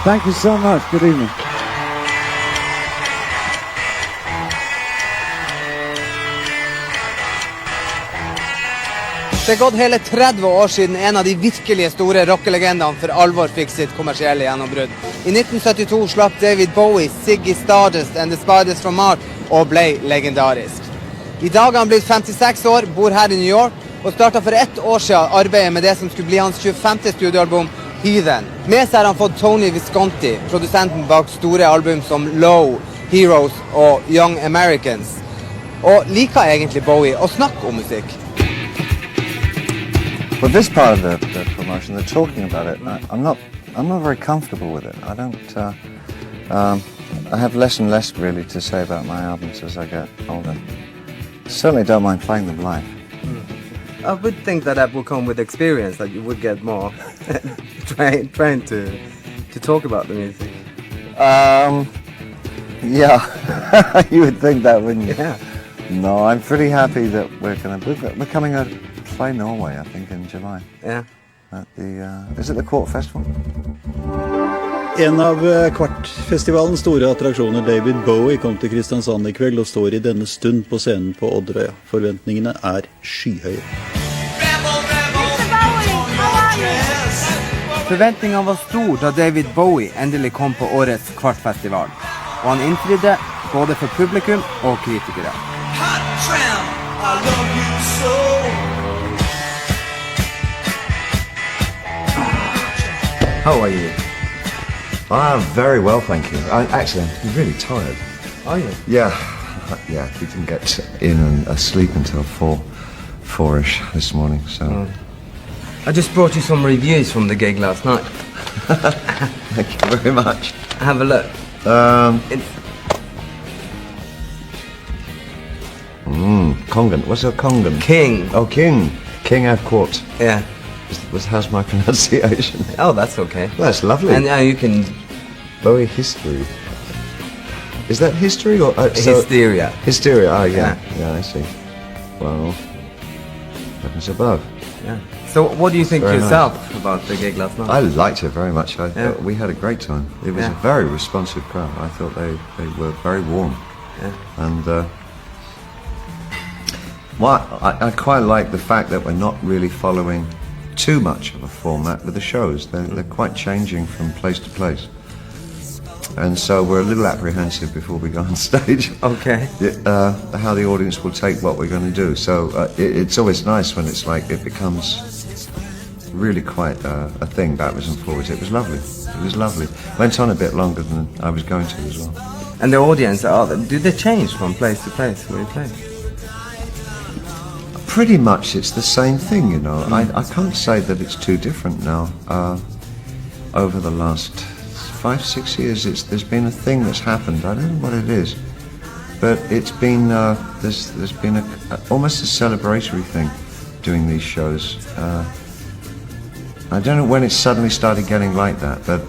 Thank you so much. Good evening. Det gått hele 30 år siden en av de virkelige store rockelegendene for alvor fikk sitt kommersielle gjennombrudd. I 1972 slapp David Bowie Ziggy Stardust and the Spiders from Mars og ble legendarisk. I dag har han blitt 56 år, bor her i New York og startet for 1 år siden arbeidet med det som skulle bli hans 25. studioalbum, Heathen. Med seg har han fått Tony Visconti, produsenten bak store album som Low, Heroes og Young Americans. Og liker egentlig Bowie å snakke om musikk. Well, this part of the promotion, they're talking about it. I'm not very comfortable with it. I don't. I have less and less really to say about my albums as I get older. Certainly don't mind playing them live. I would think that will come with experience, that you would get more trained to talk about the music. Yeah, you would think that, wouldn't you? Yeah. No, I'm pretty happy that we're coming out. Play Norway, I think, in July. Yeah. At the is it the Quartz Festival? En av Quartz Festivalens store attraksjoner, David Bowie, kom til Kristiansand i kveld og står i denne stund på scenen på Odderøya. Forventningene er skyhøye. Forventningene var stor da David Bowie endelig kom på årets Quartz Festival. Og han innfridde både for publikum og kritikere. How are you? I'm very well, thank you. Actually, I'm really tired. Are you? Yeah. We didn't get in and asleep until 4-ish this morning, so... I just brought you some reviews from the gig last night. Thank you very much. Have a look. Kongan. What's a Kongan? King. Oh, King. King out Quartz. Yeah. How's my pronunciation? Oh, that's okay. Well, that's lovely. And now you can... Bowie history. Is that history or... Hysteria. Hysteria, oh yeah. Yeah, I see. Well, heavens above. Yeah. So what do you think Very yourself about the gig last night? I liked it very much. Yeah. We had a great time. It was Yeah. a very responsive crowd. I thought they were very warm. Yeah. And I quite like the fact that we're not really following too much of a format with the shows. They're quite changing from place to place. And so we're a little apprehensive before we go on stage. Okay. How the audience will take what we're going to do. So it's always nice when it's like it becomes really quite a thing backwards and forwards. It was lovely. It was lovely. Went on a bit longer than I was going to as well. And the audience, do they change from place to place where you play? Pretty much it's the same thing, you know. I can't say that it's too different now. Over the last 5-6 years, there's been a thing that's happened. I don't know what it is, but it's been there's been almost a celebratory thing doing these shows. I don't know when it suddenly started getting like that, but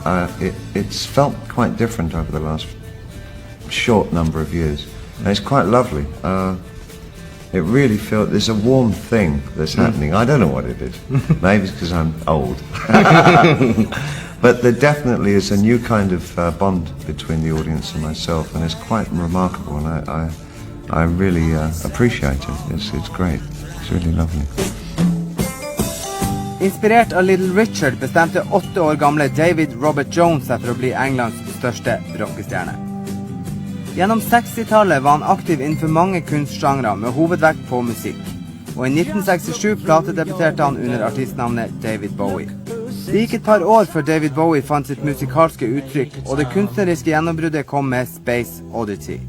it's felt quite different over the last short number of years, and it's quite lovely. It really feels there's a warm thing that's happening. I don't know what it is. Maybe it's because I'm old. But there definitely is a new kind of bond between the audience and myself, and it's quite remarkable, and I really appreciate it. It's great. It's really lovely. Inspirert av Little Richard bestemte 8 år gamle David Robert Jones seg for å bli Englands største rockestjerne. Gjennom 60-tallet var han aktiv innenfor mange kunstgenrer med hovedvekt på musikk. Og i 1967 platedebuterte han under artistnavnet David Bowie. Det gikk et par år før David Bowie fant sitt musikalske uttrykk, og det kunstneriske gjennombruddet kom med Space Oddity.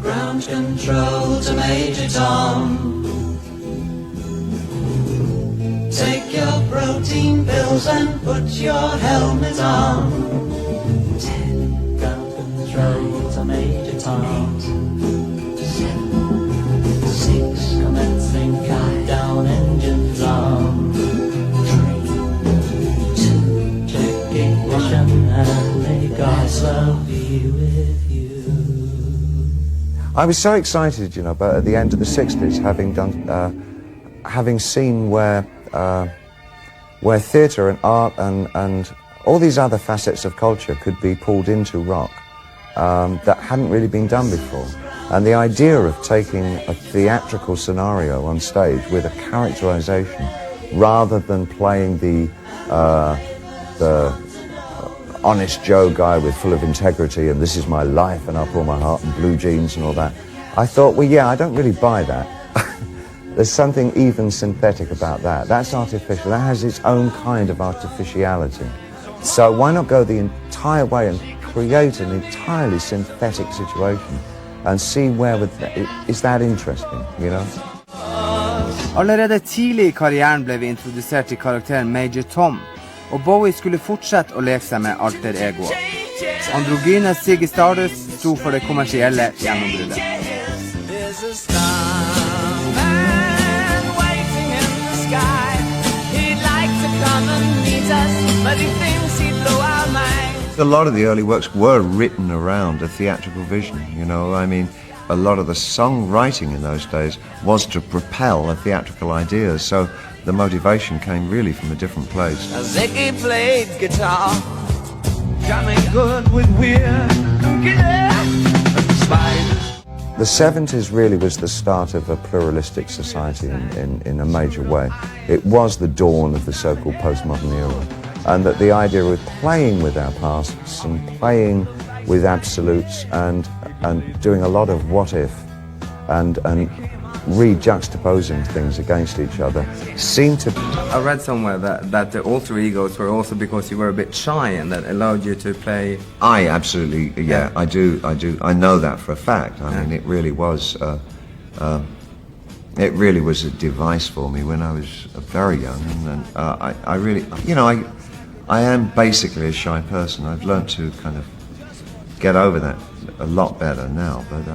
Ground control to Major Tom. Take your protein pills and put your helmet on. 10. Ground control to Major Tom. 6. Commencing countdown, engines on. 3, 2, check ignition, and may God's love be with you. I was so excited, you know, but at the end of the 60s, having seen where theatre and art and all these other facets of culture could be pulled into rock that hadn't really been done before. And the idea of taking a theatrical scenario on stage with a characterization rather than playing the honest Joe guy with full of integrity and this is my life and I pour my heart and blue jeans and all that, I thought, well, yeah, I don't really buy that. There's something even synthetic about that. That's artificial. That has its own kind of artificiality. So why not go the entire way and create an entirely synthetic situation and see where is that interesting, you know? Allerede tidlig i karrieren ble vi introdusert til karakteren Major Tom, og Bowie skulle fortsette å leke seg med alter egoer. Androgyne Ziggy Stardust sto for det kommersielle gjennombruddet. A lot of the early works were written around a theatrical vision, you know. I mean, a lot of the songwriting in those days was to propel a theatrical idea, so the motivation came really from a different place. Ziggy played guitar, jamming good with weird spiders. The 70s really was the start of a pluralistic society in a major way. It was the dawn of the so-called postmodern era. And that the idea of playing with our pasts and playing with absolutes and doing a lot of what if and re-juxtaposing things against each other seemed to... I read somewhere that the alter egos were also because you were a bit shy and that allowed you to play... I absolutely, yeah. I do. I know that for a fact. I mean, it really was a device for me when I was very young, and I really, you know, I am basically a shy person. I've learned to kind of get over that a lot better now, but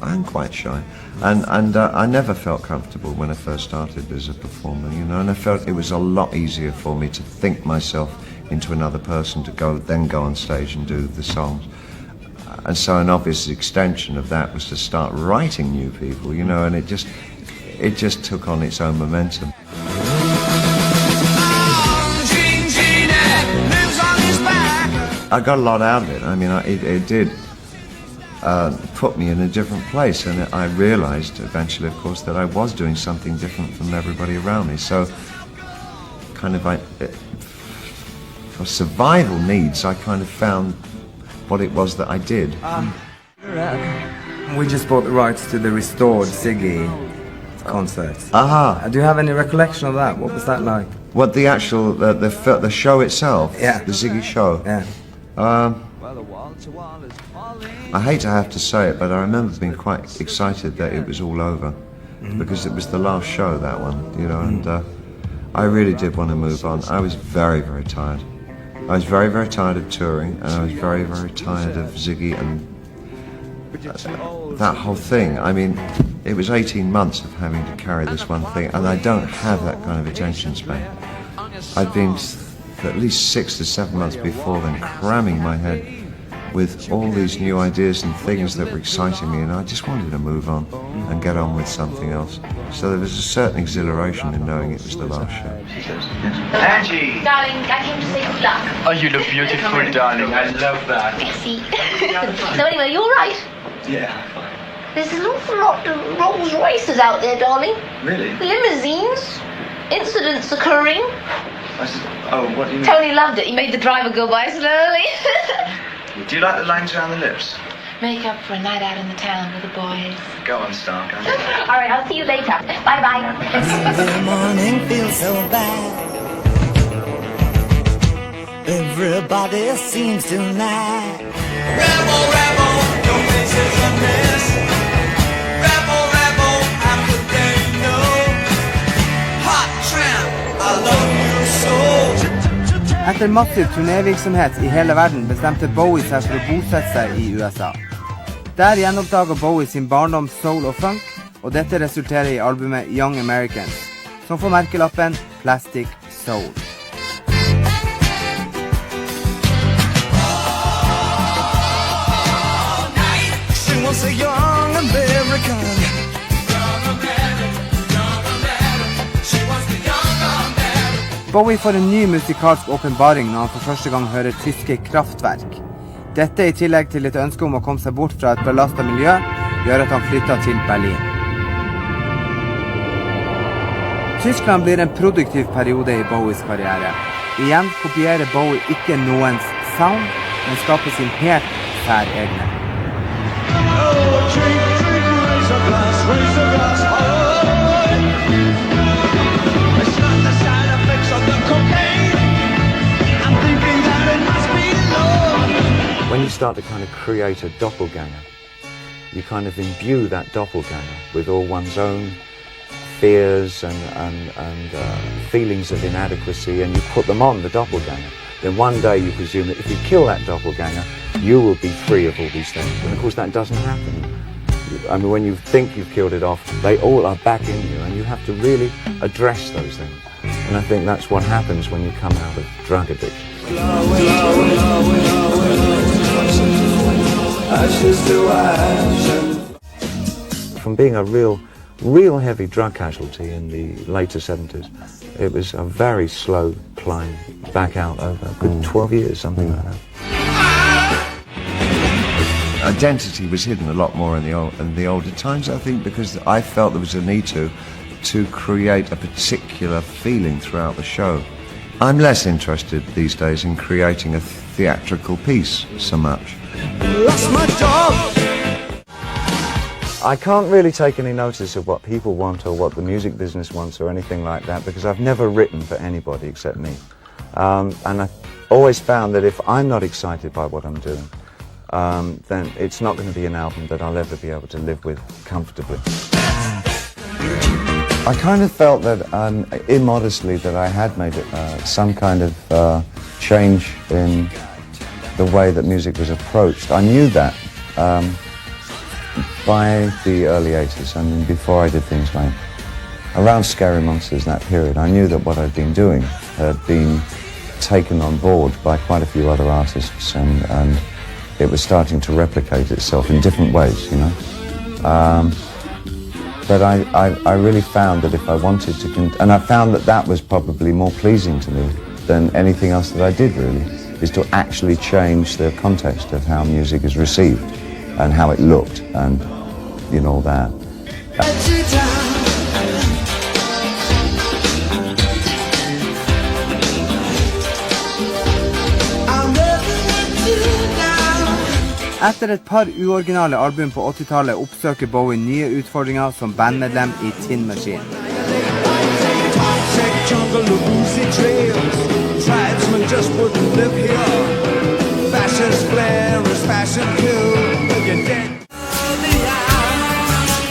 I'm quite shy. And I never felt comfortable when I first started as a performer, you know, and I felt it was a lot easier for me to think myself into another person to then go on stage and do the songs. And so an obvious extension of that was to start writing new people, you know, and it just took on its own momentum. I got a lot out of it. I mean, it did put me in a different place, and I realized eventually, of course, that I was doing something different from everybody around me. So, kind of, for survival needs, I kind of found what it was that I did. We just bought the rights to the restored Ziggy concert. Aha! Do you have any recollection of that? What was that like? What the actual the show itself? Yeah. The Ziggy show. Yeah. I hate to have to say it, but I remember being quite excited that it was all over, because it was the last show, that one, you know, and I really did want to move on. I was very, very tired. I was very, very tired of touring, and I was very, very tired of Ziggy and that whole thing. I mean, it was 18 months of having to carry this one thing, and I don't have that kind of attention span. I'd been at least 6 to 7 months before then cramming my head with all these new ideas and things that were exciting me, and I just wanted to move on and get on with something else. So there was a certain exhilaration in knowing it was the last show. Angie! Darling, I came to say good luck. Oh, you look beautiful, darling. I love that. Merci. So anyway, you all right? Yeah. There's an awful lot of Rolls Royces out there, darling. Really? Limousines. Incidents occurring. Oh, what do you mean? Tony loved it. He made the driver go by slowly. Do you like the lines around the lips? Make up for a night out in the town with the boys. Go on, Stark. All right, I'll see you later. Bye-bye. The morning feels so bad. Everybody seems to nag. Rebel, rebel, your face is a mess. Rebel, rebel, I'm the day you know. Hot tramp, I love you so. Etter massiv turnévirksomhet i hele verden bestemte Bowie seg for å bosette seg i USA. Der gjenoppdaget Bowie sin barndom soul og funk, og dette resulterer i albumet Young Americans, som får merkelappen Plastic Soul. She was a young American. Bowie får en ny musikalsk åpenbaring når han for første gang hører tyske Kraftwerk. Dette i tillegg til et ønske om å komme seg bort fra et belastet miljø, gjør at han flytter til Berlin. Tyskland blir en produktiv periode i Bowies karriere. Igjen kopierer Bowie ikke noens sound, men skaper sin helt særegne. When you start to kind of create a doppelganger, you kind of imbue that doppelganger with all one's own fears and feelings of inadequacy, and you put them on the doppelganger. Then one day you presume that if you kill that doppelganger, you will be free of all these things. And of course that doesn't happen. I mean, when you think you've killed it off, they all are back in you, and you have to really address those things. And I think that's what happens when you come out of drug addiction. From being a real heavy drug casualty in the later 70s, it was a very slow climb back out over a good 12 years, something like that. Identity was hidden a lot more in the older times, I think, because I felt there was a need to create a particular feeling throughout the show. I'm less interested these days in creating a theatrical piece so much. Lost my job. I can't really take any notice of what people want or what the music business wants or anything like that, because I've never written for anybody except me. And I've always found that if I'm not excited by what I'm doing, then it's not going to be an album that I'll ever be able to live with comfortably. I kind of felt that, immodestly, that I had made some kind of change in the way that music was approached. I knew that by the early 80s, I mean, before I did things like around Scary Monsters, that period, I knew that what I'd been doing had been taken on board by quite a few other artists, and it was starting to replicate itself in different ways, you know. But I really found that if I wanted to, and I found that was probably more pleasing to me than anything else that I did, really, is to actually change the context of how music is received and how it looked and, you know, that. Etter et par uoriginale album på 80-tallet oppsøker Bowie nye utfordringer som bandmedlem i Tin Machine.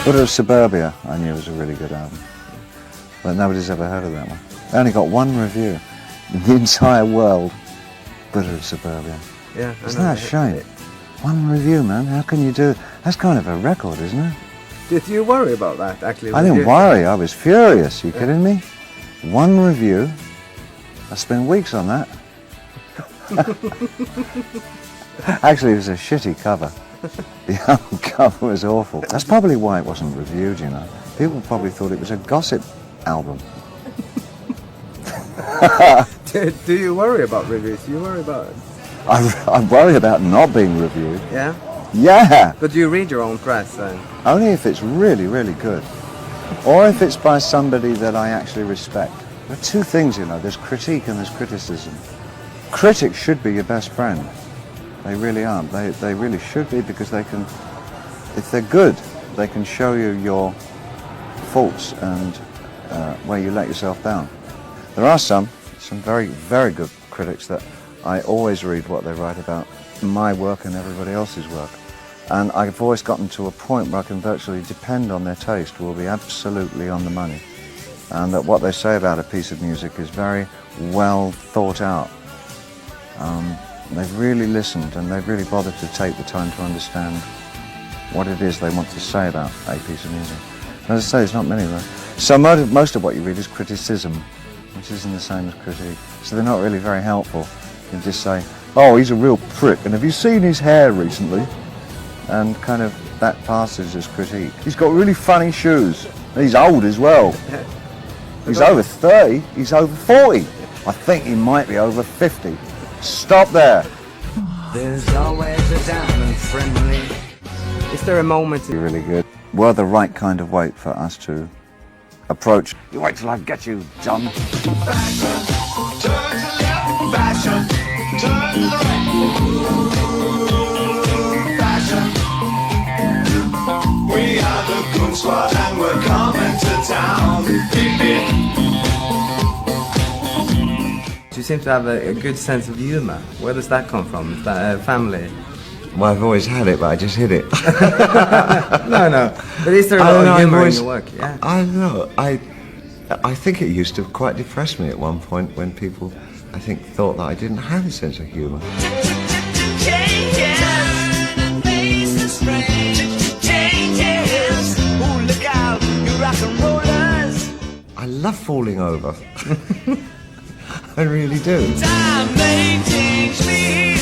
But of Suburbia, I knew was a really good album, but nobody's ever heard of that one. I only got one review in the entire world. But of Suburbia. Yeah, isn't that a shame? One review, man. How can you do? That's kind of a record, isn't it? Did you worry about that, actually? I didn't worry. I was furious. Are you kidding me? One review. I spent weeks on that. Actually, it was a shitty cover. The album cover was awful. That's probably why it wasn't reviewed, you know. People probably thought it was a gossip album. Do you worry about reviews? Do you worry about it? I worry about not being reviewed. Yeah? Yeah! But do you read your own press then? Only if it's really, really good. Or if it's by somebody that I actually respect. There are two things, you know. There's critique and there's criticism. Critics should be your best friend. They really are. They really should be, because they can, if they're good, they can show you your faults and where you let yourself down. There are some very, very good critics that I always read what they write about my work and everybody else's work. And I've always gotten to a point where I can virtually depend on their taste, will be absolutely on the money. And that what they say about a piece of music is very well thought out. They've really listened and they've really bothered to take the time to understand what it is they want to say about a piece of music. And as I say, there's not many of them. So most of what you read is criticism, which isn't the same as critique. So they're not really very helpful. You just say, oh, he's a real prick, and have you seen his hair recently? And kind of that passes as critique. He's got really funny shoes. He's old as well. He's over 30, he's over 40. I think he might be over 50. Stop there. There's always a diamond friendly. Is there a moment? Really good. We're the right kind of weight for us to approach. You wait till I get you, John. We are the Goon Squad and we're coming to town. You seem to have a good sense of humour. Where does that come from? Is that a family? Well, I've always had it, but I just hid it. No. But is there a lot of humour in your work? Yeah. I don't know. I think it used to quite depress me at one point when people, I think, thought that I didn't have a sense of humour. I love falling over. I really do. Time may change me,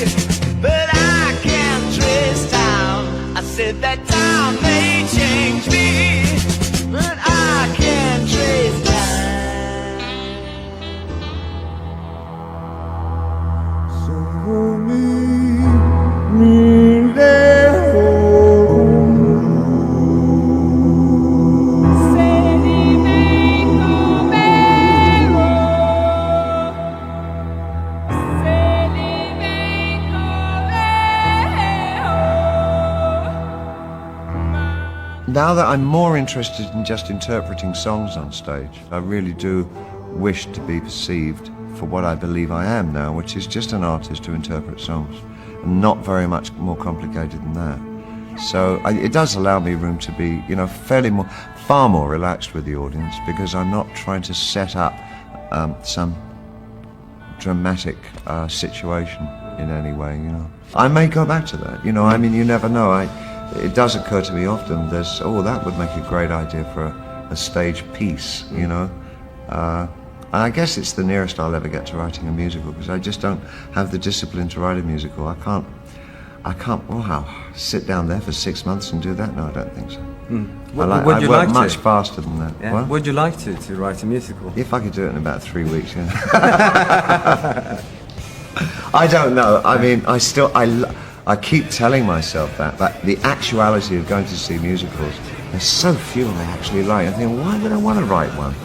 but I can't trace time. I said that time may change me, but I can't trace time. So Now that I'm more interested in just interpreting songs on stage, I really do wish to be perceived for what I believe I am now, which is just an artist who interprets songs, and not very much more complicated than that. So it does allow me room to be, far more relaxed with the audience, because I'm not trying to set up some dramatic situation in any way, I may go back to that, you never know. It does occur to me often, that would make a great idea for a stage piece, And I guess it's the nearest I'll ever get to writing a musical, because I just don't have the discipline to write a musical. I can't, sit down there for 6 months and do that? No, I don't think so. I work much faster than that. Yeah. Would you like to write a musical? If I could do it in about 3 weeks, yeah. I don't know. I keep telling myself that the actuality of going to see musicals, there's so few I actually like. I think, why would I want to write one?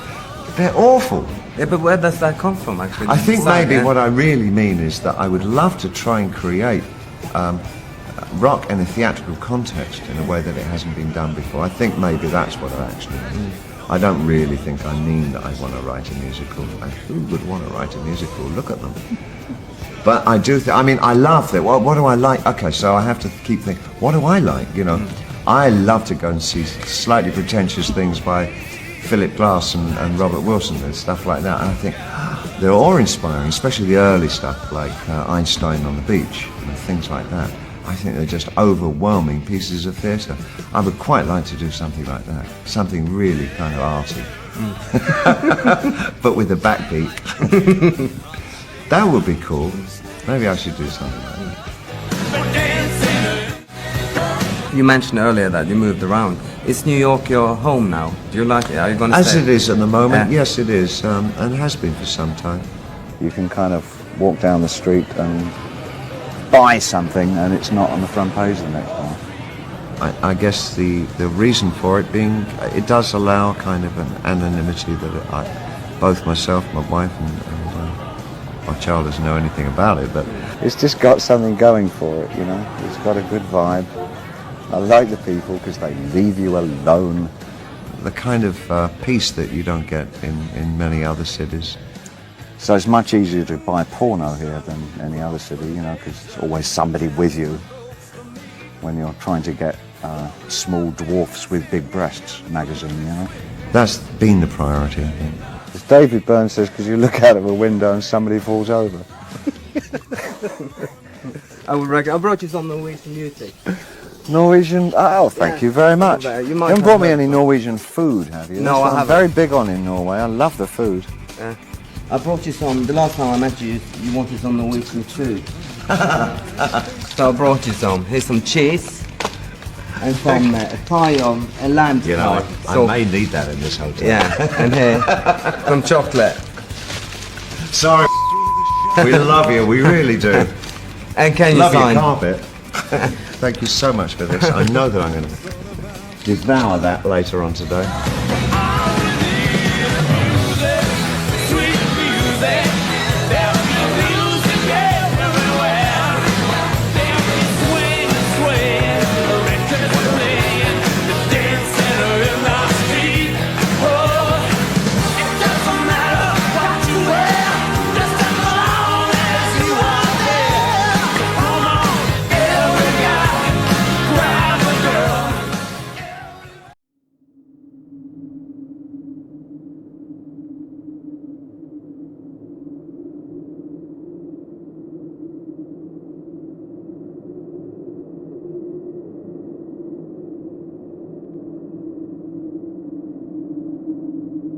They're awful. Yeah, but where does that come from, actually? I think maybe what I really mean is that I would love to try and create rock in a theatrical context in a way that it hasn't been done before. I think maybe that's what I actually mean. I don't really think I mean that I want to write a musical. Who would want to write a musical? Look at them. But I do I love that. What do I like? Okay, so I have to keep thinking, what do I like? I love to go and see slightly pretentious things by Philip Glass and Robert Wilson and stuff like that. And I think they're awe-inspiring, especially the early stuff like Einstein on the Beach and things like that. I think they're just overwhelming pieces of theatre. I would quite like to do something like that, something really kind of arty, but with a backbeat. That would be cool. Maybe I should do something like that. You mentioned earlier that you moved around. Is New York your home now? Do you like it? Are you going to As stay? it is at the moment, yes it is, and has been for some time. You can kind of walk down the street and buy something and it's not on the front page the next time. I guess the reason for it being, it does allow kind of an anonymity that both myself, my wife and my child doesn't know anything about it, but it's just got something going for it, It's got a good vibe. I like the people because they leave you alone. The kind of peace that you don't get in many other cities. So it's much easier to buy porno here than any other city, because there's always somebody with you when you're trying to get Small Dwarfs with Big Breasts magazine, That's been the priority, I think. As David Byrne says, because you look out of a window and somebody falls over. I would reckon. I brought you some Norwegian music. Norwegian? Oh, thank you very much. You haven't brought me any Norwegian food, have you? No, I haven't. I'm very big on in Norway. I love the food. I brought you some. The last time I met you, you wanted some Norwegian food. So I brought you some. Here's some cheese. And some a pie of a lamb pie. I may need that in this hotel. Yeah, and here, some chocolate. Sorry. We love you, we really do. And can you Love your sign? carpet. Thank you so much for this. I know that I'm going to devour that later on today.